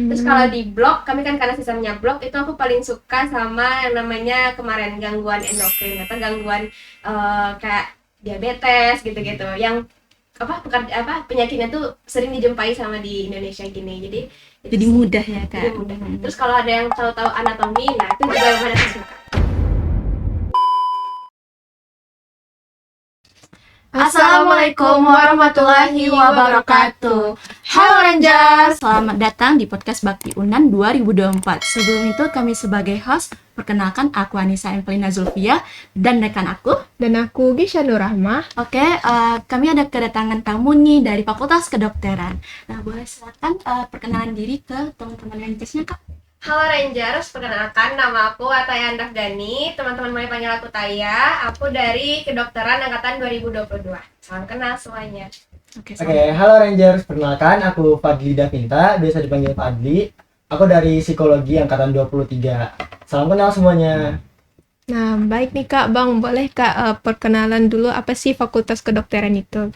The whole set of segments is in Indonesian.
Terus kalau di blog, kami kan karena sistemnya blog, itu aku paling suka sama yang namanya kemarin gangguan endokrin atau gangguan kayak diabetes gitu-gitu. Yang penyakitnya tuh sering dijumpai sama di Indonesia gini. Jadi mudah ya jadi Kak. mudah. Terus kalau ada yang tahu-tahu anatomi, nah itu juga lumayan aku suka. Assalamualaikum warahmatullahi wabarakatuh. Halo Ranger, selamat datang di podcast Bakti Unan 2024. Sebelum itu kami sebagai host, perkenalkan aku Anissa Emplina Zulfia dan rekan aku. Dan aku Gisha Nurrahmah. Oke, kami ada kedatangan tamu nih dari Fakultas Kedokteran. Nah, boleh silakan perkenalan diri ke teman-teman Rangersnya Kak. Halo Rangers, perkenalkan nama aku Ataya Andafdani. Teman-teman boleh panggil aku Taya. Aku dari Kedokteran Angkatan 2022. Salam kenal semuanya. Oke, Halo Rangers, perkenalkan aku Fadli Davinta, biasa dipanggil Fadli. Aku dari Psikologi Angkatan 23. Salam kenal semuanya. Nah, baik nih Kak, Bang. Boleh Kak perkenalan dulu apa sih Fakultas Kedokteran itu?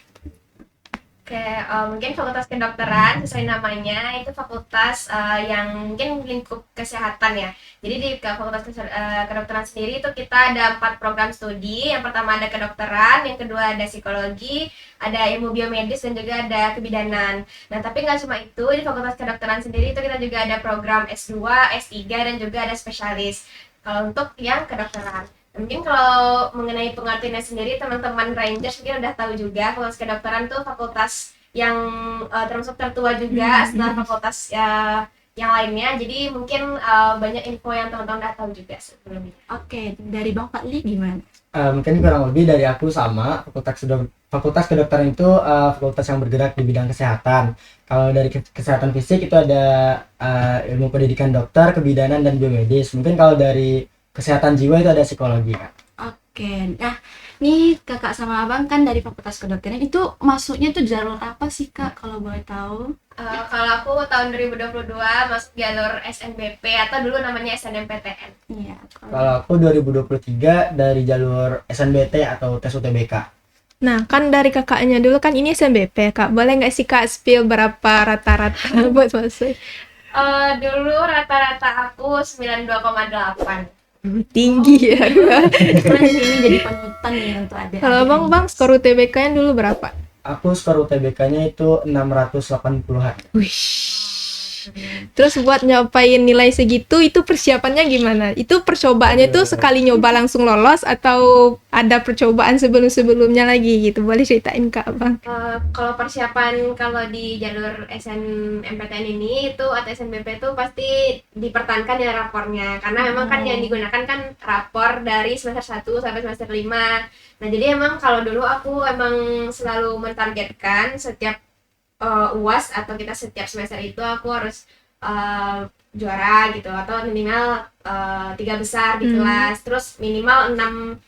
Oke, mungkin Fakultas Kedokteran sesuai namanya itu fakultas yang mungkin lingkup kesehatan ya. Jadi di Fakultas Kedokteran sendiri itu kita ada 4 program studi. Yang pertama ada kedokteran, yang kedua ada psikologi, ada ilmu biomedis dan juga ada kebidanan. Nah, tapi nggak cuma itu, di Fakultas Kedokteran sendiri itu kita juga ada program S2, S3 dan juga ada spesialis. Kalau untuk yang kedokteran. Mungkin kalau mengenai pengertiannya sendiri, teman-teman Rangers mungkin udah tahu juga fakultas kedokteran tuh fakultas yang termasuk tertua juga setelah fakultas yang lainnya. Jadi mungkin banyak info yang teman-teman udah tahu juga sebelumnya. Oke, dari Bang Fadli gimana? Mungkin kurang lebih dari aku sama, Fakultas Kedokteran itu fakultas yang bergerak di bidang kesehatan. Kalau dari kesehatan fisik itu ada ilmu pendidikan dokter, kebidanan, dan biomedis. Mungkin kalau dari kesehatan jiwa itu ada psikologi, Kak. Oke, nah nih kakak sama abang kan dari Fakultas Kedokteran, itu masuknya tuh jalur apa sih Kak kalau boleh tahu? Kalau aku tahun 2022 masuk jalur SNBP atau dulu namanya SNMPTN. Iya. Kalau aku 2023 dari jalur SNBT atau tes UTBK. Nah, kan dari kakaknya dulu kan ini SNBP, Kak. Boleh nggak sih Kak spill berapa rata-rata buat masuk? Dulu rata-rata aku 92,8. Tinggi ya. Terus ini jadi panutan nih untuk ada. Kalau Bang skor UTBK-nya dulu berapa? Aku skor UTBK-nya itu 680-an. Wih. Terus buat nyobain nilai segitu, itu persiapannya gimana? Itu percobaannya tuh sekali nyoba langsung lolos atau ada percobaan sebelum-sebelumnya lagi gitu? Boleh ceritain Kak Bang? Kalau persiapan kalau di jalur SNMPTN ini itu atau SNBP itu pasti dipertahankan ya rapornya, karena memang kan yang digunakan kan rapor dari semester 1 sampai semester 5. Nah, jadi emang kalau dulu aku emang selalu mentargetkan setiap UAS atau kita setiap semester itu aku harus juara gitu, atau minimal 3 besar di kelas. Terus minimal 6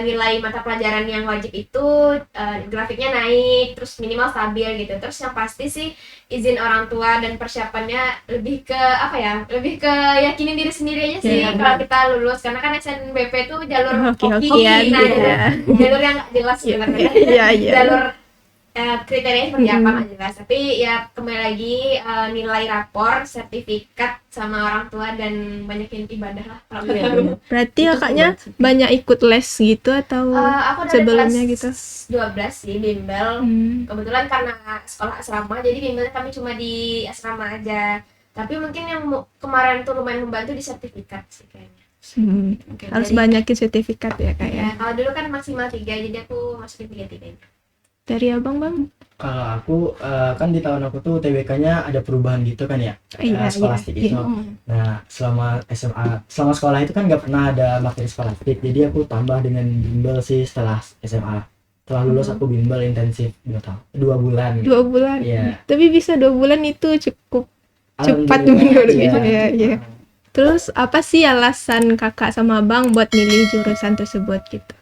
nilai mata pelajaran yang wajib itu grafiknya naik, terus minimal stabil gitu. Terus yang pasti sih izin orang tua dan persiapannya lebih ke lebih ke yakinin diri sendiri aja sih. Kalau kita lulus, karena kan SNBP itu jalur hoki, jalur yang gak jelas sebenarnya. Jalur kriterianya seperti apa nggak jelas, tapi ya kembali lagi nilai rapor, sertifikat sama orang tua dan banyakin ibadah lah kalau gitu. Berarti kakaknya banyak ikut les gitu atau Aku dari sebelumnya kelas gitu? 12 sih bimbel. Kebetulan karena sekolah asrama, jadi bimbelnya kami cuma di asrama aja. Tapi mungkin yang kemarin tuh lumayan membantu di sertifikat sih kayaknya. Harus banyakin sertifikat ya Kak ya? Kalau dulu kan maksimal 3, jadi aku masukin 3-3. Dari abang Bang? Kalau aku kan di tahun aku tuh UTBK-nya ada perubahan gitu kan ya, skolastik itu. Nah, selama sekolah itu kan nggak pernah ada materi skolastik, jadi aku tambah dengan bimbel sih setelah SMA. Setelah lulus aku bimbel intensif 2 bulan. 2 bulan? Iya. Tapi bisa 2 bulan itu cukup cepat menurut ya. Terus apa sih alasan kakak sama abang buat milih jurusan tersebut gitu?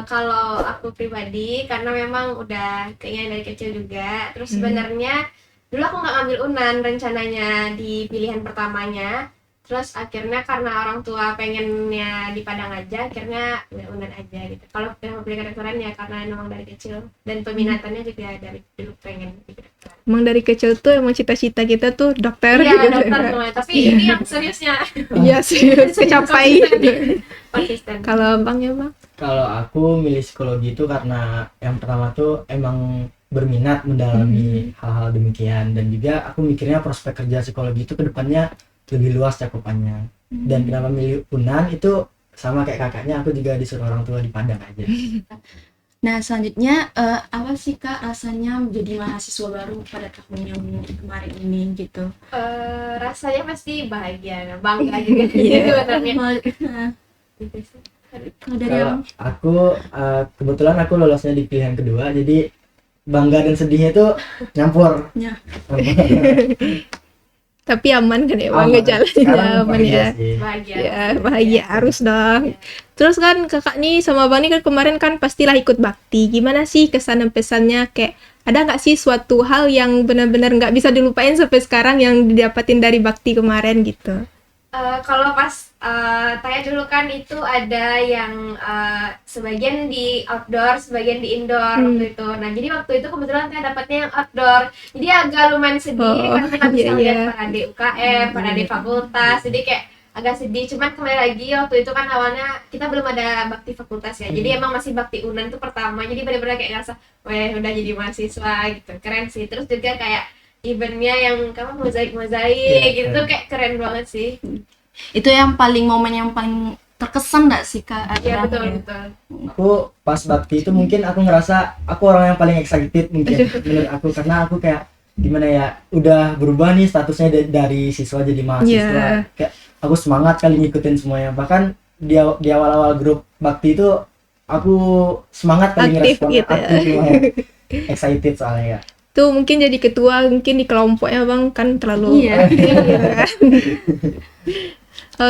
Kalau aku pribadi, karena memang udah keinginan dari kecil juga. Terus sebenarnya dulu aku nggak ngambil UNAN rencananya di pilihan pertamanya, Terus akhirnya karena orang tua pengennya di Padang aja, akhirnya ya Unan aja gitu. Kalau yang pilih kedokteran ya karena memang dari kecil dan peminatannya juga dari dulu pengen di kedokteran. Emang dari kecil tuh emang cita-cita kita tuh dokter. Iya dokter semua, tapi ini yang seriusnya Iya sih, kecapai. konsisten. Kalau Bang ya Bang? Kalau aku milih psikologi itu karena yang pertama tuh emang berminat mendalami hal-hal demikian, dan juga aku mikirnya prospek kerja psikologi itu kedepannya lebih luas cakupannya. Dan kenapa milih Unan itu sama kayak kakaknya, aku juga disuruh orang tua di Padang aja. Nah, selanjutnya apa sih Kak rasanya menjadi mahasiswa baru pada tahun yang kemarin ini gitu? Rasanya pasti bahagia, bangga juga sih sebenarnya. Gitu sih. Kalau dari Kalau Abang? aku kebetulan aku lolosnya di pilihan kedua, jadi bangga dan sedihnya itu nyampur. Ya. Tapi aman kan ya Bang, Aman. jalannya Sekarang aman bahagia ya. sih. Bahagia. Ya, bahagia harus dong. Terus kan kakak nih sama Bang nih kan kemarin kan pastilah ikut bakti. Gimana sih kesan dan pesannya, kayak ada nggak sih suatu hal yang benar-benar nggak bisa dilupain sampai sekarang yang didapatin dari bakti kemarin gitu? Kalau pas tanya dulu kan itu ada yang sebagian di outdoor, sebagian di indoor waktu itu. Nah jadi waktu itu kebetulan saya dapatnya yang outdoor. Jadi agak lumayan sedih karena nggak bisa iya, lihat iya. para adik UKM, para adik fakultas. Jadi kayak agak sedih. Cuman kembali lagi waktu itu kan awalnya kita belum ada bakti fakultas ya. Jadi emang masih bakti Unan itu pertama. Jadi benar-benar kayak ngerasa, weh udah jadi mahasiswa gitu. Keren sih. Terus juga kayak eventnya yang kamu mozaik gitu tuh kayak keren banget sih. Itu yang paling momen yang paling terkesan nggak sih Kak? Iya Abang? betul. Aku pas bakti itu mungkin aku ngerasa aku orang yang paling excited mungkin menurut aku, karena aku kayak gimana ya, udah berubah nih statusnya dari siswa jadi mahasiswa. Yeah. Kayak aku semangat kali ngikutin semuanya. Bahkan di awal-awal grup bakti itu aku semangat kali Aktif ngerespon, gitu ya. aktif lumayan. Excited soalnya ya. Tuh mungkin jadi ketua mungkin di kelompoknya Bang kan terlalu Iya. gitu kan.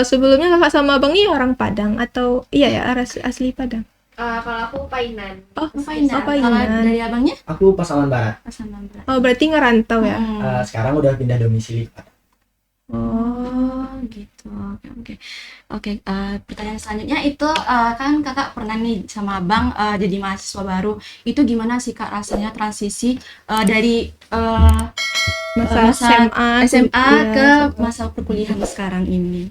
Sebelumnya kakak sama Bang ini orang Padang atau iya ya asli Padang? Kalau aku Painan. Oh, Painan. Oh, Kalau Painan. dari abangnya? Aku Pasaman Barat. Pasaman Barat. Oh, berarti ngerantau ya? Sekarang udah pindah domisili ke Padang. Oh gitu. Oke. Pertanyaan selanjutnya itu kan kakak pernah nih sama abang jadi mahasiswa baru. Itu gimana sih Kak rasanya transisi dari Masa SMA ke masa perkuliahan sekarang ini?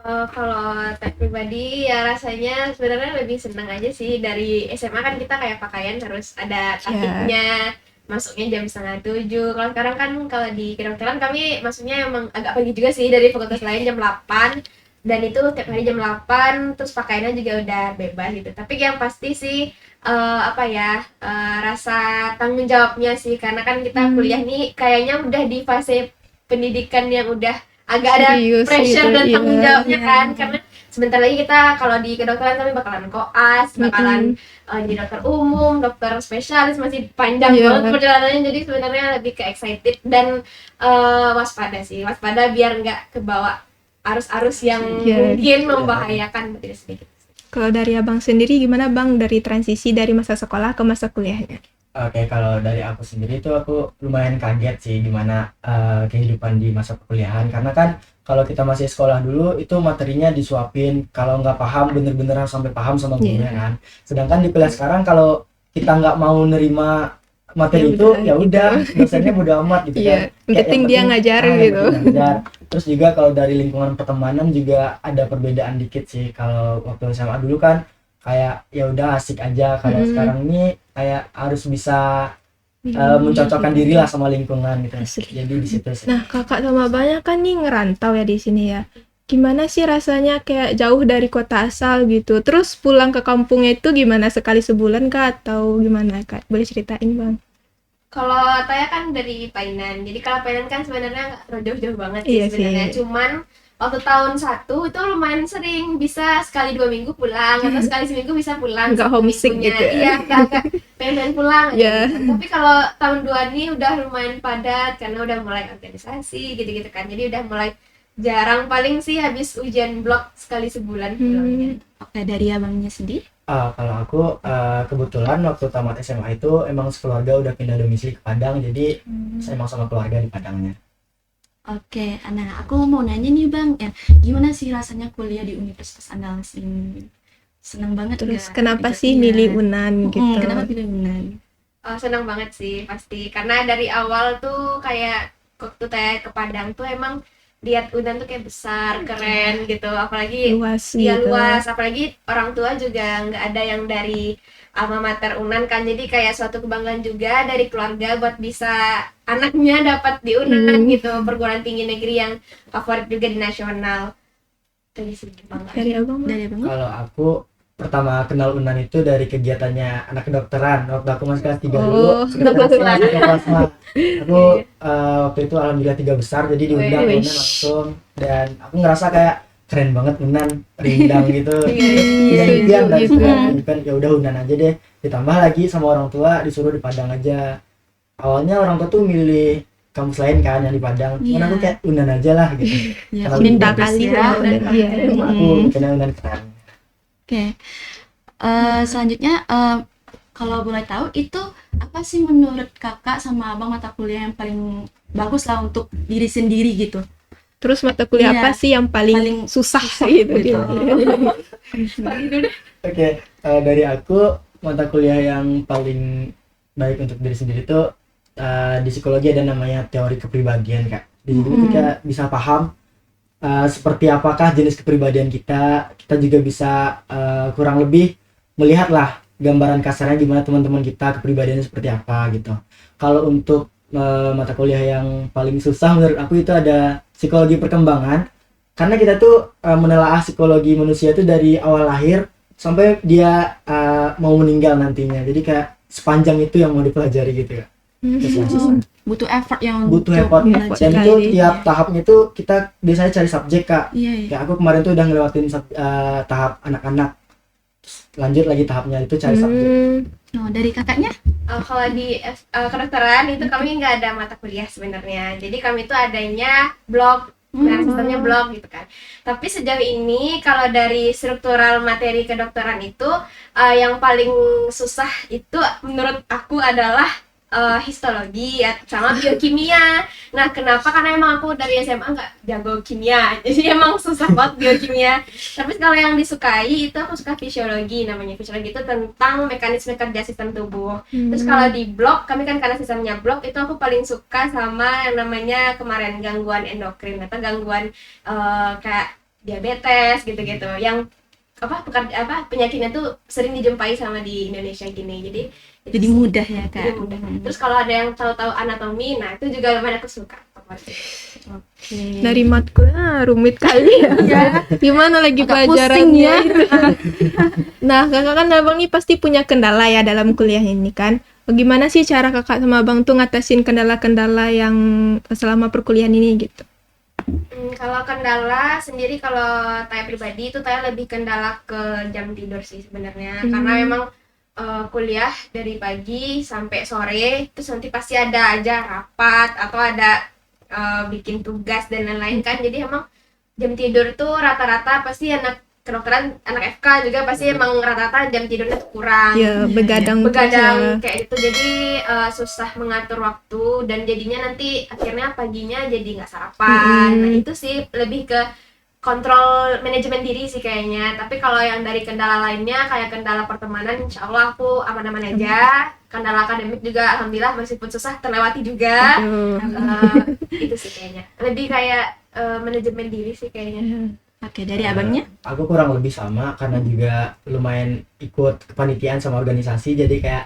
Kalau tak pribadi ya rasanya sebenarnya lebih senang aja sih. Dari SMA kan kita kayak pakaian harus ada tatipnya, masuknya jam 6:30. Kalau sekarang kan kalau di kedokteran kami masuknya emang agak pagi juga sih, dari fakultas lain jam 8, dan itu tiap hari jam 8, terus pakaiannya juga udah bebas gitu. Tapi yang pasti sih rasa tanggung jawabnya sih, karena kan kita kuliah nih kayaknya udah di fase pendidikan yang udah agak ada serius pressure gitu, dan tanggung iya. jawabnya kan, karena sebentar lagi kita kalau di kedokteran kami bakalan koas, bakalan jadi dokter umum, dokter spesialis, masih panjang Iya. banget perjalanannya. Jadi sebenarnya lebih ke excited dan waspada biar nggak kebawa arus-arus yang Iya. mungkin membahayakan diri sedikit. Kalau dari abang sendiri gimana Bang dari transisi dari masa sekolah ke masa kuliahnya? Oke, kalau dari aku sendiri itu aku lumayan kaget sih gimana kehidupan di masa perkuliahan, karena kan kalau kita masih sekolah dulu itu materinya disuapin, kalau nggak paham bener-bener harus sampai paham sama gurunya kan. Sedangkan di kuliah sekarang kalau kita nggak mau nerima materi itu ya udah dosennya bodo amat gitu Iya, kan. yang penting dia ngajar yang gitu. penting ngajar. Terus juga kalau dari lingkungan pertemanan juga ada perbedaan dikit sih. Kalau waktu SMA dulu kan kayak ya udah asik aja, kalau sekarang ini kayak harus bisa mencocokkan diri lah sama lingkungan gitu. Asli. Jadi di situ sih. Nah, kakak sama abangnya kan nih ngerantau ya di sini ya. Gimana sih rasanya kayak jauh dari kota asal gitu? Terus pulang ke kampungnya itu gimana, sekali sebulan kah atau gimana Kak? Boleh ceritain Bang? Kalau Taya kan dari Painan, jadi kalau Painan kan sebenarnya nggak terlalu jauh-jauh banget sih Iya sebenarnya. sih. Cuman waktu tahun 1 itu lumayan sering, bisa sekali 2 minggu pulang atau sekali seminggu bisa pulang. Nggak homesick seminggunya. gitu ya? Iya, agak pengen pulang aja Iya. gitu. Tapi kalau tahun 2 ini udah lumayan padat karena udah mulai organisasi gitu-gitu kan. Jadi udah mulai jarang, paling sih habis ujian blok sekali sebulan pulangnya. Oke, dari abangnya sendiri? Kalau aku kebetulan waktu tamat SMA itu emang sekeluarga udah pindah domisili ke Padang, jadi saya emang sama keluarga di Padangnya. Oke, nah aku mau nanya nih Bang, ya gimana sih rasanya kuliah di Universitas Andalas ini? Senang banget Terus nggak? kenapa Ikut- sih iya. milih Unan gitu? Kenapa pilih Unan? Senang banget sih pasti, karena dari awal tuh kayak waktu teh ke Padang tuh emang lihat Udan tuh kayak besar, keren gitu, apalagi Luas dia gitu. luas, apalagi orang tua juga nggak ada yang dari alma mater Unan kan, jadi kayak suatu kebanggaan juga dari keluarga buat bisa anaknya dapat di Unan gitu, perguruan tinggi negeri yang favorit juga di nasional. Dari segi kebanggaan. Dari abang mah? Dari Bang? Kalau aku pertama kenal Unan itu dari kegiatannya anak kedokteran waktu aku masih kelas 3 dulu. Oh, Sekretaris kelas atau plasma. Aku waktu itu alhamdulillah 3 besar, jadi diundang ke Wih. Unan langsung, dan aku ngerasa kayak keren banget Unan, rindang gitu. Tidak impian dan gitu. sudah impian, ya udah Unan aja deh. Ditambah lagi sama orang tua disuruh di Padang aja. Awalnya orang tua tuh milih kampus lain kan yang di Padang, cuman Iya. aku kayak Unan aja lah gitu. Ya, Kalau Minta bagus kali ya. sama Unan. Iya. Sama aku karena Unan keren. Oke. Selanjutnya kalau boleh tahu itu apa sih menurut kakak sama abang mata kuliah yang paling bagus lah untuk diri sendiri gitu? Terus mata kuliah Iya. apa sih yang paling Paling susah gitu? gitu. Oke, dari aku mata kuliah yang paling baik untuk diri sendiri itu di psikologi ada namanya teori kepribadian Kak. Di situ kita bisa paham seperti apakah jenis kepribadian kita. Kita juga bisa kurang lebih melihatlah gambaran kasarnya gimana teman-teman kita kepribadiannya seperti apa gitu. Kalau untuk mata kuliah yang paling susah menurut aku itu ada psikologi perkembangan, karena kita tuh menelaah psikologi manusia itu dari awal lahir sampai dia mau meninggal nantinya, jadi kayak sepanjang itu yang mau dipelajari gitu ya. Terus yang susah. Butuh effort yang Butuh untuk effort, belajar. dan itu sekali. tiap tahapnya tuh kita biasanya cari subjek Kak. Iya, iya. Kayak aku kemarin tuh udah ngelewatin tahap anak-anak. Terus lanjut lagi tahapnya itu cari subjek. Oh, dari kakaknya? Kalau di kedokteran itu kami nggak ada mata kuliah sebenarnya, jadi kami itu adanya blog. Nah, sistemnya blog gitu kan. Tapi sejauh ini kalau dari struktural materi kedokteran itu yang paling susah itu menurut aku adalah histologi sama biokimia. Nah, kenapa? Karena emang aku dari SMA nggak jago kimia, jadi emang susah banget biokimia. Tapi kalau yang disukai itu aku suka fisiologi, namanya fisiologi itu tentang mekanisme kerja sistem tubuh. Terus kalau di blog, kami kan karena sistemnya blog, itu aku paling suka sama yang namanya kemarin gangguan endokrin atau gangguan kayak diabetes gitu-gitu, yang penyakitnya tuh sering dijumpai sama di Indonesia gini. Jadi mudah ya jadi kak. mudah. Terus kalau ada yang tahu-tahu anatomi, nah itu juga lumayan aku suka. Oke. Dari matkulnya rumit kali ya. Gimana lagi Agak pelajarannya? pusing ya. Nah, kakak kan abang nih pasti punya kendala ya dalam kuliah ini kan. Bagaimana sih cara kakak sama abang tuh ngatasin kendala-kendala yang selama perkuliahan ini gitu? Kalau kendala sendiri, kalau Taya pribadi itu Taya lebih kendala ke jam tidur sih sebenarnya, karena memang kuliah dari pagi sampai sore, terus nanti pasti ada aja rapat atau ada bikin tugas dan lain-lain kan, jadi emang jam tidur tuh rata-rata pasti anak kedokteran, anak FK juga pasti emang rata-rata jam tidurnya tuh kurang. Ya, begadang Begadang kayak gitu, jadi susah mengatur waktu dan jadinya nanti akhirnya paginya jadi nggak sarapan. Nah itu sih lebih ke kontrol manajemen diri sih kayaknya. Tapi kalau yang dari kendala lainnya kayak kendala pertemanan, insya Allah aku aman-aman aja. Kendala akademik juga alhamdulillah meskipun susah terlewati juga. Itu sih kayaknya lebih kayak manajemen diri sih kayaknya. Oke, dari abangnya? Aku kurang lebih sama, karena juga lumayan ikut kepanitiaan sama organisasi, jadi kayak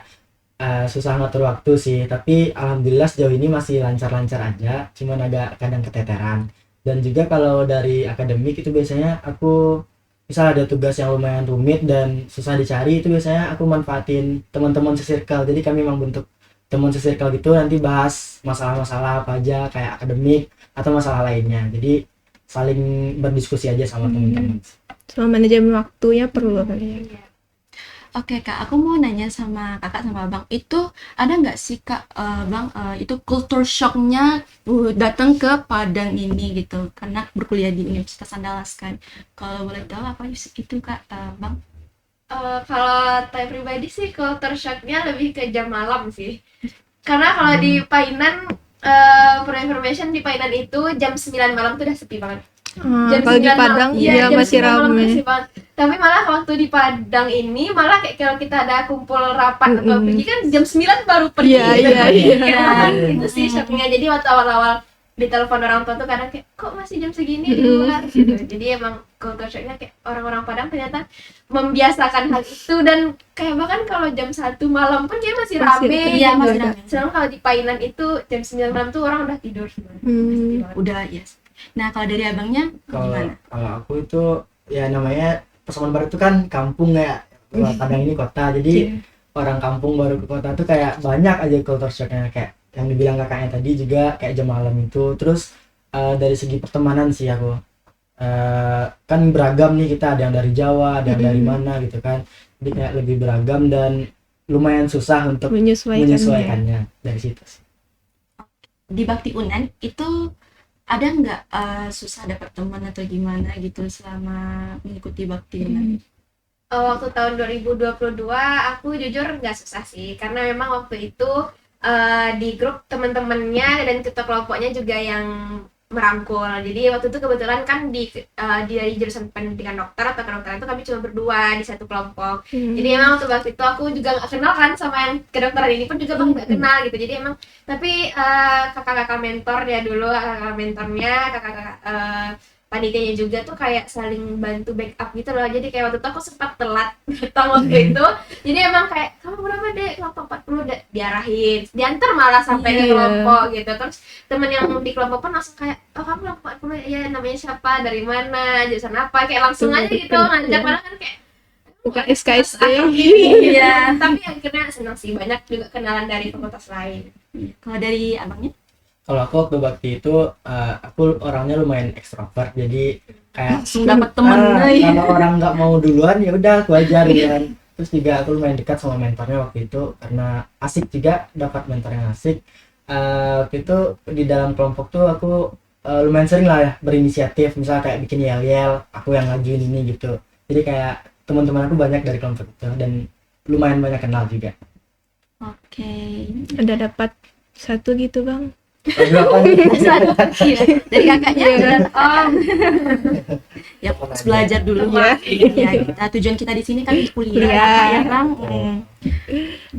susah ngatur waktu sih. Tapi alhamdulillah sejauh ini masih lancar-lancar aja, cuman agak kadang keteteran. Dan juga kalau dari akademik itu biasanya aku misal ada tugas yang lumayan rumit dan susah dicari, itu biasanya aku manfaatin teman-teman se-circle. Jadi kami memang bentuk teman se-circle gitu, nanti bahas masalah-masalah apa aja kayak akademik atau masalah lainnya. Jadi saling berdiskusi aja sama teman-teman. Sama manajemen waktunya perlu kali ya. Oke kak, aku mau nanya sama kakak sama abang, itu ada nggak sih kak, bang, itu culture shocknya datang ke Padang ini gitu, karena berkuliah di Universitas Andalas kan. Kalau boleh tahu apa itu kak, bang? Kalau Taya pribadi sih culture shocknya lebih ke jam malam sih, karena kalau di Painan for information di Painan itu jam 9 malam tuh udah sepi banget. Kalau di 9 malam, Padang iya, ya jam masih 9 malam tuh ramai. sepi banget. Tapi malah waktu di Padang ini malah kayak kalau kita ada kumpul rapat atau pergi kan jam 9 baru pergi. Iya. Kan itu sih shockingnya. Jadi waktu awal-awal ditelepon orang tua tuh kadang kayak kok masih jam segini di luar gitu. Jadi emang culture shocknya kayak orang-orang Padang ternyata membiasakan hal itu, dan kayak bahkan kalau jam 1 malam pun kayak masih rame Iya, gitu. masih rame. Sedangkan kalau di Painan itu jam 9 malam tuh orang udah tidur semua. Sepi banget. Udah, yes. Nah, kalau dari abangnya gimana? Kalau aku itu ya namanya Pasaman Barat itu kan kampung ya. Kalau Padang ini kota. Jadi orang kampung baru ke kota tuh kayak banyak aja culture shocknya, kayak yang dibilang kakaknya tadi juga kayak jam malam itu. Terus dari segi pertemanan sih aku kan beragam nih, kita ada yang dari Jawa, ada yang dari mana gitu kan. Jadi kayak lebih beragam dan lumayan susah untuk menyesuaikannya dari situ sih. Di Bakti Unan itu ada nggak susah dapat teman atau gimana gitu selama mengikuti Bakti Unan? Waktu tahun 2022 aku jujur nggak susah sih, karena memang waktu itu di grup teman-temannya dan ketua kelompoknya juga yang merangkul. Jadi waktu itu kebetulan kan dari jurusan pendidikan dokter atau kedokteran itu kami cuma berdua di satu kelompok. Jadi emang waktu itu aku juga nggak kenal kan sama yang kedokteran ini pun juga nggak kenal gitu. Jadi emang tapi kakak-kakak mentor ya dulu, kakak mentornya, kakak-kakak panitianya juga tuh kayak saling bantu backup gitu loh. Jadi kayak waktu itu aku sempat telat datang waktu itu. Jadi emang kayak kamu berapa deh, kelompok 40 diarahin, diantar malah sampai ke kelompok gitu. Terus temen yang di kelompok pun langsung kayak, oh kamu kelompok 40 ya, namanya siapa, dari mana, jurusan apa, kayak langsung aja gitu ngajak. Padahal kan kayak bukan SKSD. Iya. Tapi akhirnya senang sih, banyak juga kenalan dari fakultas lain. Kalau dari abangnya? Kalau aku waktu bakti itu aku orangnya lumayan ekstrovert, jadi kayak Langsung dapat teman. kalau orang nggak mau duluan ya udah aku ajar gitu kan. Terus juga aku lumayan dekat sama mentornya waktu itu karena asik juga, dapat mentor yang asik. Waktu itu di dalam kelompok tuh aku lumayan sering lah ya berinisiatif, misalnya kayak bikin yel-yel, aku yang ngajuin ini gitu. Jadi kayak teman-teman aku banyak dari kelompok itu dan lumayan banyak kenal juga. Oke. Ada dapat satu gitu bang. Iya. Dari kakaknya ya fokus belajar dulu ya. Kita tujuan kita di sini kan kuliah ya Bang.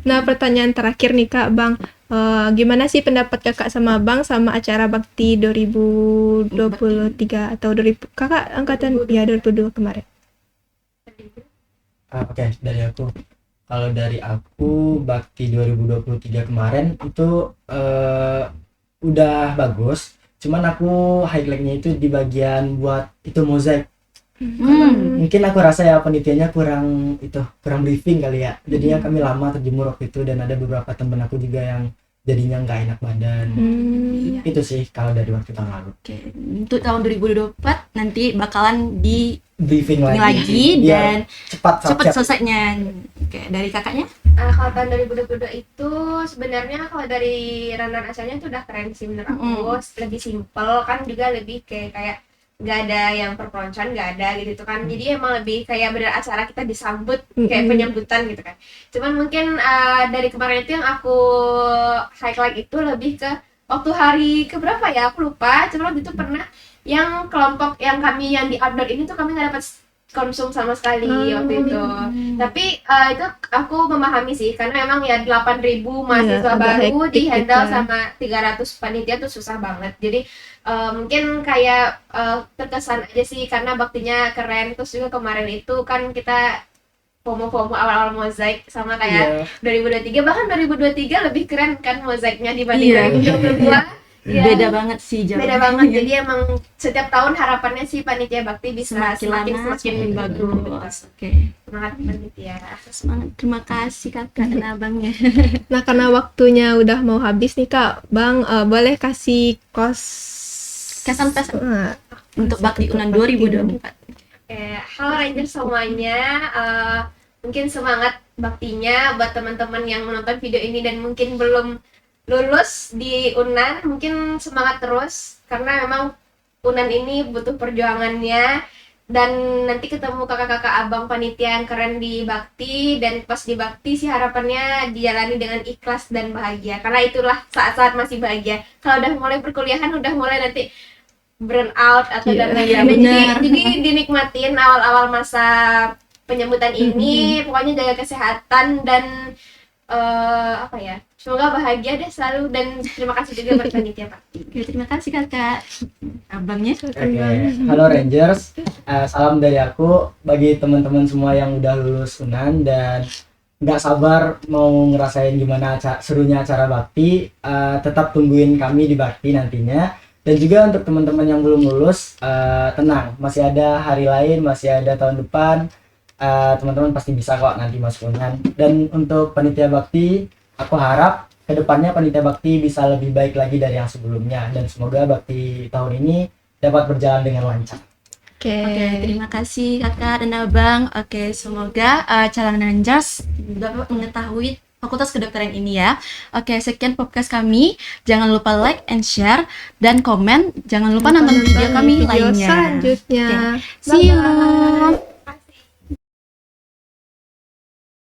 Nah pertanyaan terakhir nih Kak Bang, gimana sih pendapat kakak sama Bang sama acara Bakti 2023 atau 2000 kakak angkatan ya 2002 kemarin? Oke, dari aku. Kalau dari aku Bakti 2023 kemarin itu udah bagus, cuman aku highlightnya itu di bagian buat itu mozaik. Mungkin aku rasa ya penitiannya kurang briefing kali ya, jadinya kami lama terjemur waktu itu dan ada beberapa temen aku juga yang jadinya nggak enak badan. Itu sih kalau dari waktu tahun lalu. Oke, untuk tahun 2024 nanti bakalan di Briefing lagi dan cepat selesainya. Oke, dari kakaknya? Kalau tahun 2022 itu sebenarnya kalau dari runner asalnya itu udah keren sih menurut aku. Lebih simple kan, juga lebih kayak nggak ada yang perpeloncoan, nggak ada gitu kan. Jadi emang lebih kayak bener acara kita disambut kayak penyambutan gitu kan. Cuman mungkin dari kemarin itu yang aku highlight itu lebih ke waktu hari keberapa ya aku lupa. Cuman waktu itu pernah yang kelompok yang kami yang di outdoor ini tuh kami nggak dapat konsum sama sekali waktu itu. Tapi itu aku memahami sih, karena emang ya 8.000 mahasiswa baru di handle sama 300 panitia tuh susah banget. Jadi mungkin kayak terkesan aja sih karena baktinya keren. Terus juga kemarin itu kan kita FOMO awal-awal mozaik sama kayak 2023, bahkan 2023 lebih keren kan mozaiknya dibanding 2022. Beda banget sih jauh. Beda banget. Jadi emang setiap tahun harapannya sih panitia bakti bisa semakin bagus. Oke. Semangat panitia. Semangat. Terima kasih kakak dan abangnya. Nah karena waktunya udah mau habis nih Kak Bang, boleh kasih kesan untuk Bakti Unan 2024. Halo Ranger semuanya, mungkin semangat baktinya buat teman-teman yang menonton video ini dan mungkin belum lulus di Unan, mungkin semangat terus karena memang Unan ini butuh perjuangannya dan nanti ketemu kakak-kakak abang panitia yang keren di Bakti, dan pas di Bakti sih harapannya dijalani dengan ikhlas dan bahagia, karena itulah saat-saat masih bahagia. Kalau udah mulai perkuliahan udah mulai nanti burn out atau dan lain-lain. Jadi dinikmatin awal-awal masa penyambutan ini, pokoknya jaga kesehatan dan apa ya, semoga bahagia deh selalu, dan terima kasih juga buat panitia Bakti. Oke, terima kasih kakak. Abangnya? Oke, halo Rangers, salam dari aku bagi teman-teman semua yang udah lulus Unan dan nggak sabar mau ngerasain gimana serunya acara Bakti. Tetap tungguin kami di Bakti nantinya. Dan juga untuk teman-teman yang belum lulus, tenang, masih ada hari lain, masih ada tahun depan. Teman-teman pasti bisa kok nanti masuk Unan. Dan untuk panitia Bakti, aku harap kedepannya panitia Bakti bisa lebih baik lagi dari yang sebelumnya, dan semoga Bakti tahun ini dapat berjalan dengan lancar. Oke, Terima kasih kakak dan abang. Oke, semoga calon Rangers dapat mengetahui Fakultas Kedokteran ini ya. Oke, sekian podcast kami. Jangan lupa like and share dan komen. Jangan lupa nonton video kami video lainnya. selanjutnya. See you.